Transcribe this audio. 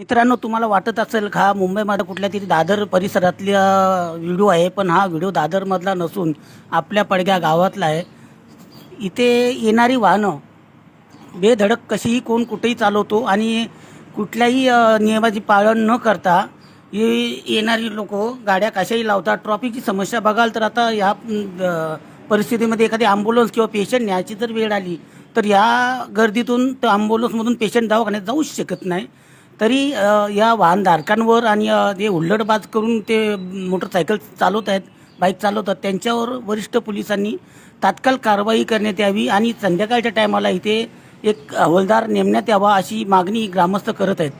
मित्रांनो, तुम्हाला वाटत असेल का मुंबईमध्ये कुठल्या तरी दादर परिसरातला व्हिडिओ आहे, पण हा व्हिडिओ दादरमधला नसून आपल्या पडग्या गावातला आहे. इथे येणारी वाहनं बेधडक कशीही कोण कुठेही चालवतो आणि कुठल्याही नियमाची पालन न करता येणारी लोक गाड्या कशाही लावतात. ट्रॉफिकची समस्या बघाल तर आता ह्या परिस्थितीमध्ये एखादी ॲम्ब्युलन्स किंवा पेशंट न्यायची जर वेळ आली तर या गर्दीतून तर ॲम्ब्युलन्समधून पेशंट दवाखान्यात जाऊच शकत नाही. तरी या वाहनधारकांवर आणि जे हुल्लडबाज करून ते मोटरसायकल चालवत आहेत, बाईक चालवतात, त्यांच्यावर वरिष्ठ पोलिसांनी तात्काळ कारवाई करण्यात यावी आणि संध्याकाळच्या टायमाला इथे एक हवालदार नेमण्यात यावा अशी मागणी ग्रामस्थ करत आहेत.